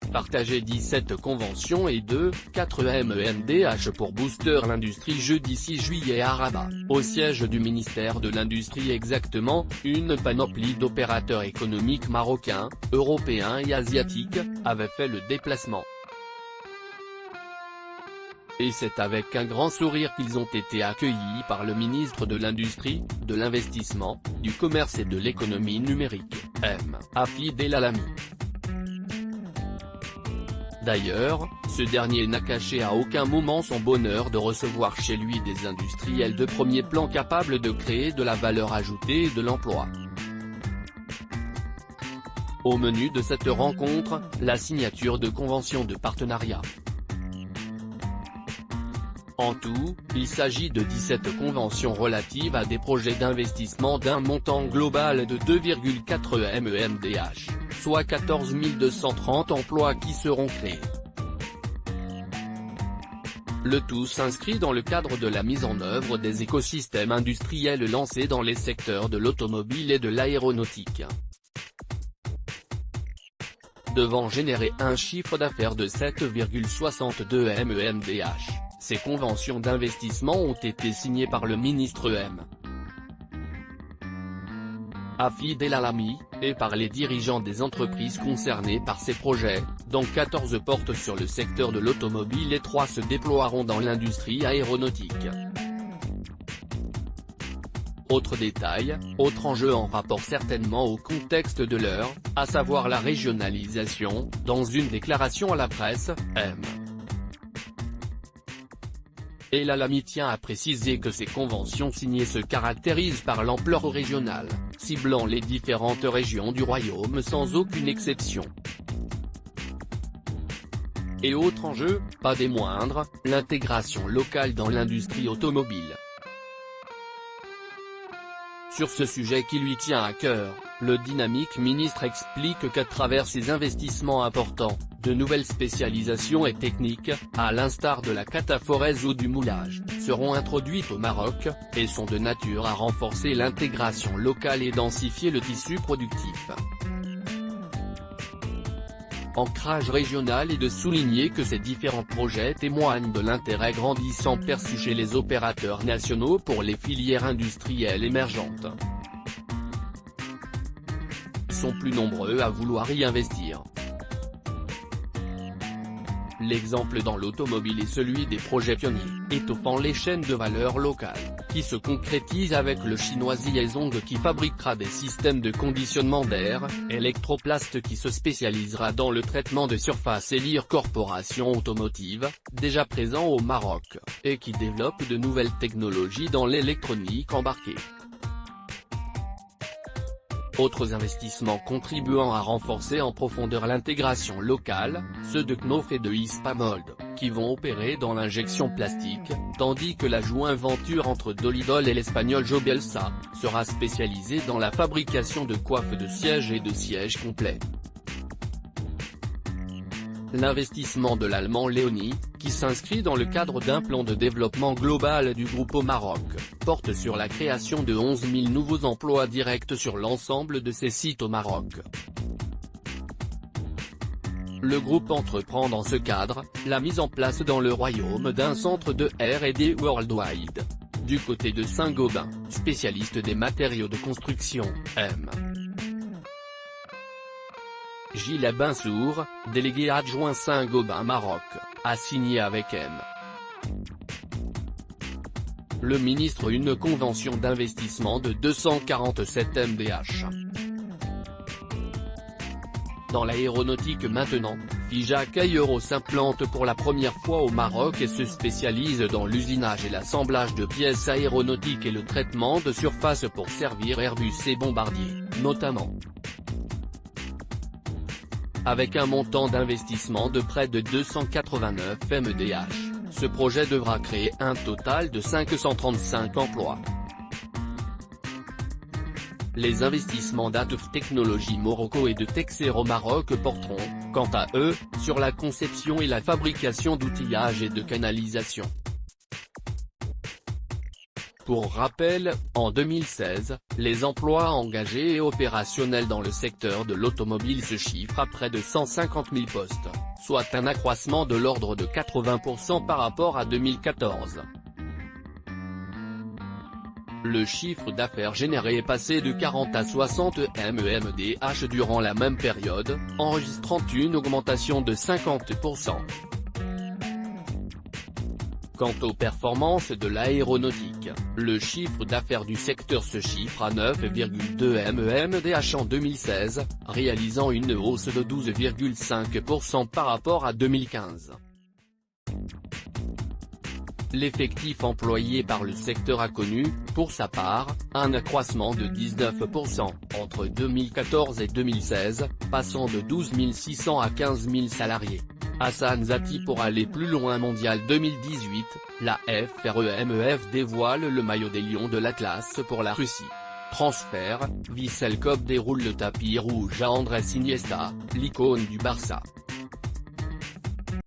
partagé 17 conventions et 4 MEMDH pour booster l'industrie jeudi 6 juillet à Rabat, au siège du ministère de l'Industrie exactement, une panoplie d'opérateurs économiques marocains, européens et asiatiques, avaient fait le déplacement. Et c'est avec un grand sourire qu'ils ont été accueillis par le ministre de l'Industrie, de l'Investissement, du Commerce et de l'Économie numérique, Hafid El Alami. D'ailleurs, ce dernier n'a caché à aucun moment son bonheur de recevoir chez lui des industriels de premier plan capables de créer de la valeur ajoutée et de l'emploi. Au menu de cette rencontre, la signature de conventions de partenariat. En tout, il s'agit de 17 conventions relatives à des projets d'investissement d'un montant global de 2,4 MEMDH, soit 14 230 emplois qui seront créés. Le tout s'inscrit dans le cadre de la mise en œuvre des écosystèmes industriels lancés dans les secteurs de l'automobile et de l'aéronautique. Devant générer un chiffre d'affaires de 7,62 MEMDH. Ces conventions d'investissement ont été signées par le ministre Hafid El Alami, et par les dirigeants des entreprises concernées par ces projets, dont 14 portent sur le secteur de l'automobile et 3 se déploieront dans l'industrie aéronautique. Autre détail, autre enjeu en rapport certainement au contexte de l'heure, à savoir la régionalisation, dans une déclaration à la presse, El Alami tient à préciser que ces conventions signées se caractérisent par l'ampleur régionale, ciblant les différentes régions du royaume sans aucune exception. Et autre enjeu, pas des moindres, l'intégration locale dans l'industrie automobile. Sur ce sujet qui lui tient à cœur, le dynamique ministre explique qu'à travers ces investissements importants, de nouvelles spécialisations et techniques, à l'instar de la cataphorèse ou du moulage, seront introduites au Maroc, et sont de nature à renforcer l'intégration locale et densifier le tissu productif. Ancrage régional et de souligner que ces différents projets témoignent de l'intérêt grandissant perçu chez les opérateurs nationaux pour les filières industrielles émergentes. Ils sont plus nombreux à vouloir y investir. L'exemple dans l'automobile est celui des projets pionniers, étoffant les chaînes de valeur locales, qui se concrétisent avec le chinois Zhezong qui fabriquera des systèmes de conditionnement d'air, Electroplast qui se spécialisera dans le traitement de surface et Lear Corporation Automotive, déjà présent au Maroc, et qui développe de nouvelles technologies dans l'électronique embarquée. Autres investissements contribuant à renforcer en profondeur l'intégration locale, ceux de Knof et de Hispamold, qui vont opérer dans l'injection plastique, tandis que la joint-venture entre Dolidol et l'espagnol Jobelsa, sera spécialisée dans la fabrication de coiffes de sièges et de sièges complets. L'investissement de l'allemand Leoni, qui s'inscrit dans le cadre d'un plan de développement global du groupe au Maroc, porte sur la création de 11 000 nouveaux emplois directs sur l'ensemble de ses sites au Maroc. Le groupe entreprend dans ce cadre, la mise en place dans le royaume d'un centre de R&D worldwide. Du côté de Saint-Gobain, spécialiste des matériaux de construction, Gilles Bensour, délégué adjoint Saint-Gobain Maroc, a signé avec le ministre une convention d'investissement de 247 MDH. Dans l'aéronautique maintenant, Figeac Aero s'implante pour la première fois au Maroc et se spécialise dans l'usinage et l'assemblage de pièces aéronautiques et le traitement de surface pour servir Airbus et Bombardier, notamment. Avec un montant d'investissement de près de 289 MDH, ce projet devra créer un total de 535 emplois. Les investissements d'Atuf Technologies Morocco et de Texero Maroc porteront, quant à eux, sur la conception et la fabrication d'outillage et de canalisation. Pour rappel, en 2016, les emplois engagés et opérationnels dans le secteur de l'automobile se chiffrent à près de 150 000 postes. soit un accroissement de l'ordre de 80% par rapport à 2014. Le chiffre d'affaires généré est passé de 40 à 60 mmDh durant la même période, enregistrant une augmentation de 50%. Quant aux performances de l'aéronautique, le chiffre d'affaires du secteur se chiffre à 9,2 mmDh en 2016, réalisant une hausse de 12,5% par rapport à 2015. L'effectif employé par le secteur a connu, pour sa part, un accroissement de 19% entre 2014 et 2016, passant de 12 600 à 15 000 salariés. Hassan Zati. Pour aller plus loin. Mondial 2018, la FREMEF dévoile le maillot des Lions de l'Atlas pour la Russie. Transfert, Vissel Kobe déroule le tapis rouge à Andrés Iniesta, l'icône du Barça.